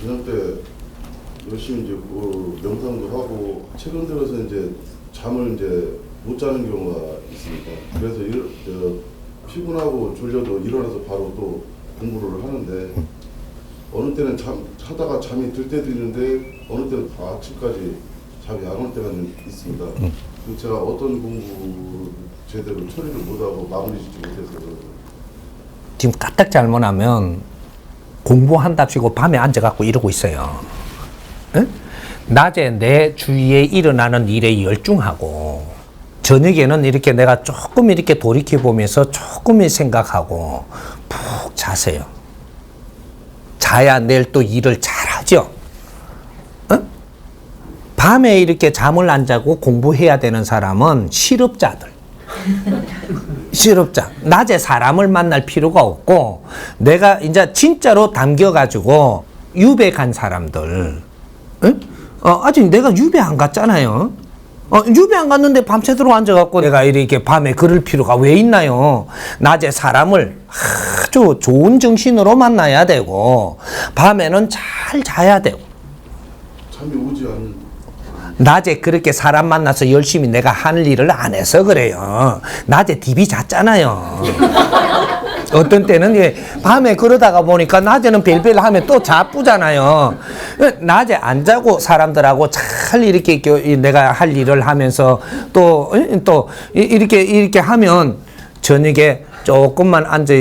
저녁 때 열심히 이제 그 명상도 하고 최근 들어서 이제 잠을 이제 못 자는 경우가 있습니다. 그래서 피곤하고 졸려도 일어나서 바로 또 공부를 하는데 어느 때는 하다가 잠이 들 때도 있는데 어느 때는 아침까지 잠이 안 올 때가 있습니다. 제가 어떤 공부 제대로 처리를 못하고 마무리 짓지 못해서 지금 까딱 잘못하면 공부한답시고 밤에 앉아갖고 이러고 있어요. 응? 낮에 내 주위에 일어나는 일에 열중하고 저녁에는 이렇게 내가 조금 이렇게 돌이켜보면서 조금 생각하고 푹 자세요. 자야 내일 또 일을 잘하죠. 응? 밤에 이렇게 잠을 안 자고 공부해야 되는 사람은 실업자들. 실업자. 낮에 사람을 만날 필요가 없고 내가 이제 진짜로 담겨가지고 유배 간 사람들. 응? 아직 내가 유배 안 갔잖아요. 유배 안 갔는데 밤새도록 앉아갖고 내가 이렇게 밤에 그럴 필요가 왜 있나요? 낮에 사람을 아주 좋은 정신으로 만나야 되고 밤에는 잘 자야 되고 잠이 오지 않는 낮에 그렇게 사람 만나서 열심히 내가 하는 일을 안 해서 그래요. 낮에 디비 잤잖아요. 어떤 때는 밤에 그러다가 보니까 낮에는 벨벨 하면 또 자쁘잖아요. 낮에 안 자고 사람들하고 잘 이렇게 내가 할 일을 하면서 또 이렇게 하면 저녁에 조금만 앉아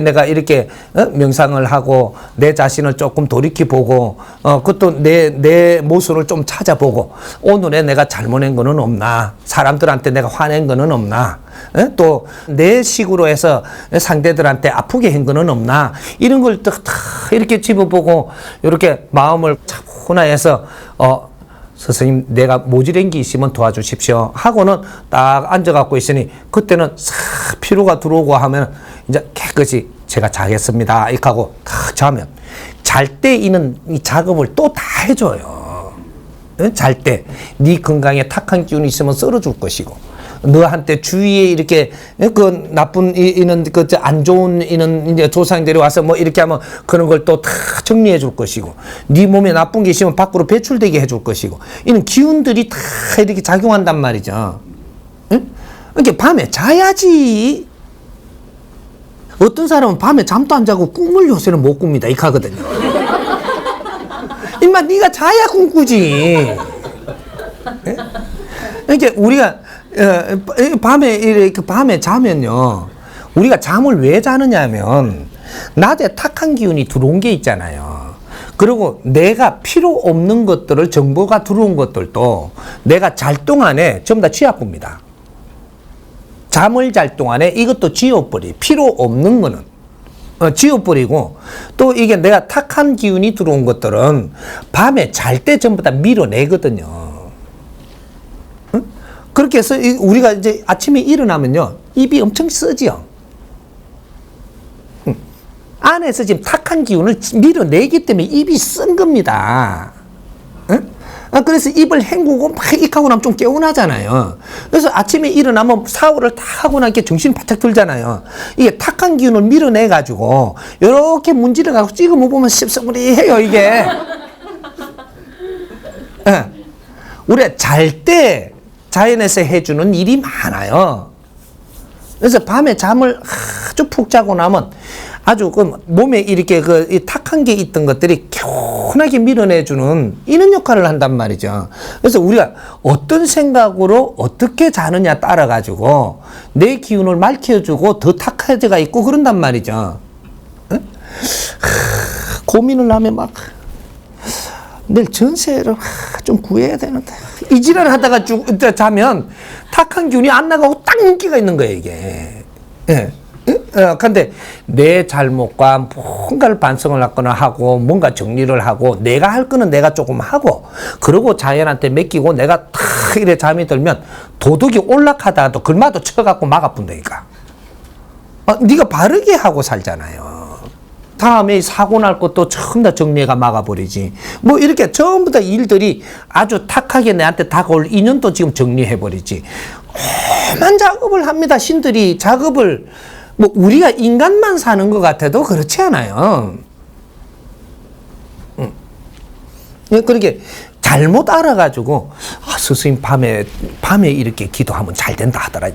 내가 이렇게 명상을 하고 내 자신을 조금 돌이켜보고 그것도 내 모습을 좀 찾아보고 오늘에 내가 잘못한 거는 없나, 사람들한테 내가 화낸 거는 없나, 또 내 식으로 해서 상대들한테 아프게 한 거는 없나, 이런 걸 다 이렇게 집어보고 이렇게 마음을 차분해서 선생님 내가 모질한 게 있으면 도와주십시오 하고는 딱 앉아갖고 있으니 그때는 싹 피로가 들어오고 하면 이제 깨끗이 제가 자겠습니다 이렇게 하고 딱 자면 잘 때 이는 이 작업을 또 다 해줘요. 잘 때 네 건강에 탁한 기운이 있으면 썰어줄 것이고 너한테 주위에 이렇게 그 나쁜 이는 그 안 좋은 이는 이제 조상들이 와서 뭐 이렇게 하면 그런 걸 또 다 정리해 줄 것이고 네 몸에 나쁜 게 있으면 밖으로 배출되게 해줄 것이고 이런 기운들이 다 이렇게 작용한단 말이죠. 응? 이렇게 밤에 자야지. 어떤 사람은 밤에 잠도 안 자고 꿈을 요새는 못 꿉니다. 이렇게 하거든요. 임마 네가 자야 꿈꾸지. 이렇게 우리가 밤에 자면요. 우리가 잠을 왜 자느냐면 낮에 탁한 기운이 들어온 게 있잖아요. 그리고 내가 필요 없는 것들을 정보가 들어온 것들도 내가 잘 동안에 전부 다 지워봅니다. 잠을 잘 동안에 이것도 지워버리. 필요 없는 거는 지워버리고 또 이게 내가 탁한 기운이 들어온 것들은 밤에 잘 때 전부 다 밀어내거든요. 그렇게 해서 우리가 이제 아침에 일어나면요 입이 엄청 쓰지요. 안에서 지금 탁한 기운을 밀어내기 때문에 입이 쓴 겁니다. 그래서 입을 헹구고 막 이렇게 하고 나면 좀 개운하잖아요. 그래서 아침에 일어나면 샤워를 다 하고 나니까 정신이 바짝 들잖아요. 이게 탁한 기운을 밀어내가지고 이렇게 문지를 갖고 찍어 먹으면 씹씹무리해요 이게. 우리가 잘 때 자연에서 해주는 일이 많아요. 그래서 밤에 잠을 아주 푹 자고 나면 아주 그 몸에 이렇게 이 탁한 게 있던 것들이 개운하게 밀어내주는 이런 역할을 한단 말이죠. 그래서 우리가 어떤 생각으로 어떻게 자느냐 따라 가지고 내 기운을 맑혀주고 더 탁해져가 있고 그런단 말이죠. 고민을 하면 막 내일 전세를 좀 구해야 되는데 이 지랄을 하다가 자면 탁한 기운이 안 나가고 딱 인기가 있는 거예요 이게. 근데 내 잘못과 뭔가를 반성을 하거나 하고 뭔가 정리를 하고 내가 할 거는 내가 조금 하고 그러고 자연한테 맡기고 내가 탁 이래 잠이 들면 도둑이 올락하다가도 글마도 쳐갖고 막아뿐다니까. 네가 바르게 하고 살잖아요. 다음에 사고 날 것도 전부 다 정리해가 막아버리지. 뭐 이렇게 전부 다 일들이 아주 탁하게 내한테 다가올 인연도 지금 정리해버리지. 험한 작업을 합니다. 신들이 작업을 뭐 우리가 인간만 사는 것 같아도 그렇지 않아요. 그렇게 잘못 알아가지고 스승님 밤에 이렇게 기도하면 잘 된다 하더라.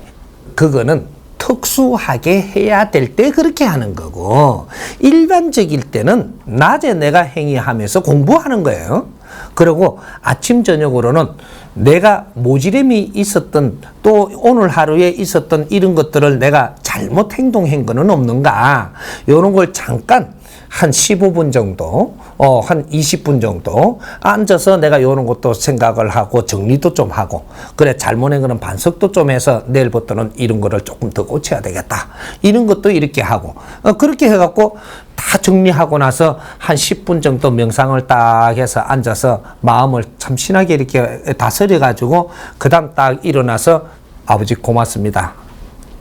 그거는 특수하게 해야 될 때 그렇게 하는 거고, 일반적일 때는 낮에 내가 행위하면서 공부하는 거예요. 그리고 아침 저녁으로는 내가 모지름이 있었던, 또 오늘 하루에 있었던 이런 것들을 내가 잘못 행동한 거는 없는가, 이런 걸 잠깐 한 15분 정도, 한 20분 정도 앉아서 내가 이런 것도 생각을 하고 정리도 좀 하고, 그래 잘못한 거는 반성도 좀 해서 내일부터는 이런 거를 조금 더 고쳐야 되겠다, 이런 것도 이렇게 하고, 그렇게 해갖고 다 정리하고 나서 한 10분 정도 명상을 딱 해서 앉아서 마음을 참 신하게 이렇게 다스려가지고 그 다음 딱 일어나서 아버지 고맙습니다,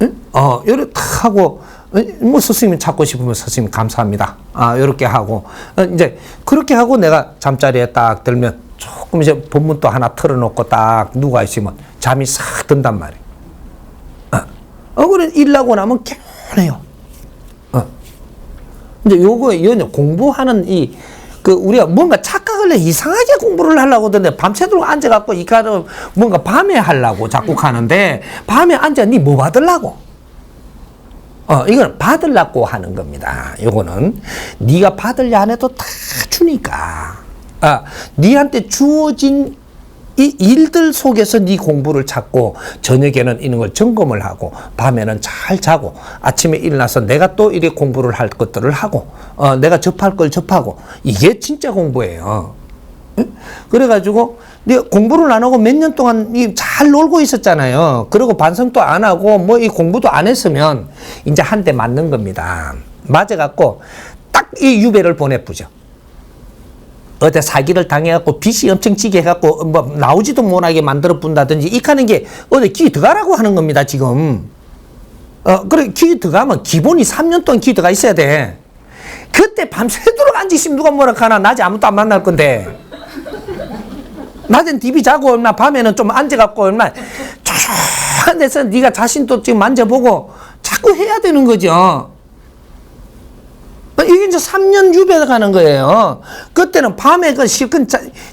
응? 이렇게 딱 하고, 뭐 스승님 찾고 싶으면 스승님 감사합니다, 이렇게 하고, 이제 그렇게 하고 내가 잠자리에 딱 들면 조금 이제 본문도 하나 틀어놓고 딱 누가 있으면 잠이 싹 든단 말이에요. 그래 일하고 나면 개운해요. 이제 요거 공부하는 우리가 뭔가 착각을 해, 이상하게 공부를 하려고 하던데 밤새도록 앉아갖고 이거를 뭔가 밤에 하려고 자꾸 가는데, 밤에 앉아 니 뭐 받으려고? 이거는 받으려고 하는 겁니다. 요거는 네가 받으려 안 해도 다 주니까. 니한테 주어진 이 일들 속에서 네 공부를 찾고, 저녁에는 이런 걸 점검을 하고, 밤에는 잘 자고, 아침에 일어나서 내가 또 이렇게 공부를 할 것들을 하고, 내가 접할 걸 접하고, 이게 진짜 공부예요. 응? 그래가지고 네가 공부를 안 하고 몇 년 동안 잘 놀고 있었잖아요. 그리고 반성도 안 하고 뭐 이 공부도 안 했으면 이제 한 대 맞는 겁니다. 맞아갖고 딱 이 유배를 보내쁘죠. 어디 사기를 당해갖고 빚이 엄청 지게 해갖고 뭐 나오지도 못하게 만들어 본다든지 이카는 게 어디 기 들어가라고 하는 겁니다, 지금. 그래, 기 들어가면 기본이 3년 동안 기 들어가 있어야 돼. 그때 밤새도록 앉으시면 누가 뭐라 하나, 낮에 아무도 안 만날 건데. 낮엔 TV 자고 얼마, 밤에는 좀 앉아갖고 얼마 조용한 데서 네가 자신도 지금 만져보고 자꾸 해야 되는 거죠. 이게 이제 3년 유배 가는 거예요. 그때는 밤에 그 실컷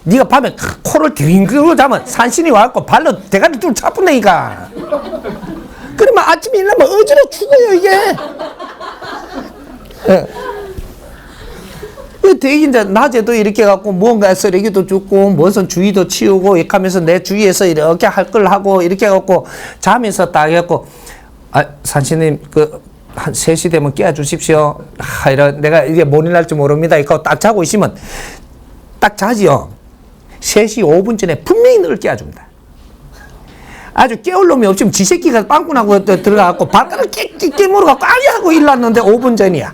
네가 밤에 코를 딩그로 자면 산신이 와갖고 발로 대가리 뚫 차분다니까. 그러면 아침에 일어나면 어지러 죽어요, 이게. 되게 이제 낮에도 이렇게 해갖고 뭔가 쓰레기도 줍고 무슨 주위도 치우고 이렇게 하면서 내 주위에서 이렇게 할 걸 하고 이렇게 해갖고 자면서 딱 해갖고, 산신님 한 3시 되면 깨워주십시오. 이런 내가 이게 뭔 일 날지 모릅니다. 이거 딱 자고 있으면 딱 자지요. 3시 5분 전에 분명히 너를 깨워줍니다. 아주 깨울 놈이 없으면 지 새끼가 빵꾸나고 들어가갖고 발가락 깨물어갖고 아니 하고 일났는데 5분 전이야.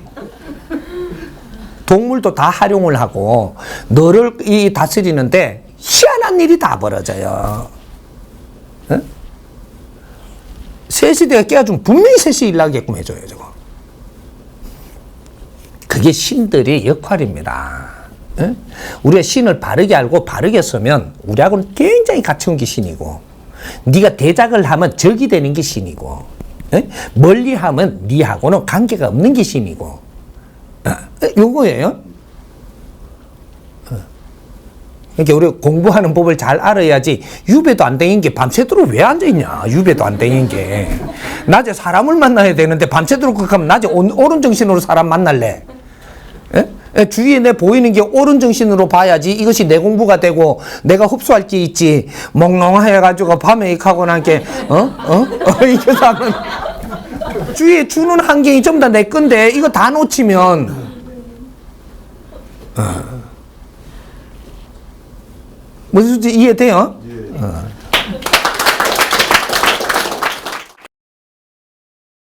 동물도 다 활용을 하고 너를 다스리는데 희한한 일이 다 벌어져요. 3시 내가 깨워주면 분명히 3시 일나게끔 해줘요, 저거. 그게 신들의 역할입니다. 우리가 신을 바르게 알고 바르게 쓰면 우리하고는 굉장히 가까운 게 신이고, 네가 대작을 하면 적이 되는 게 신이고, 멀리 하면 네하고는 관계가 없는 게 신이고, 요거예요. 그러니까 우리가 공부하는 법을 잘 알아야지. 유배도 안 되는 게 밤새도록 왜 앉아있냐. 유배도 안 되는 게. 낮에 사람을 만나야 되는데 밤새도록 그렇게 하면 낮에 옳은 정신으로 사람 만날래. 주위에 내 보이는 게 옳은 정신으로 봐야지 이것이 내 공부가 되고 내가 흡수할 게 있지. 몽롱해가지고 밤에 하고 난 게 이거 하면 주위에 주는 환경이 전부 다 내 건데 이거 다 놓치면 무슨 이해돼요? 예.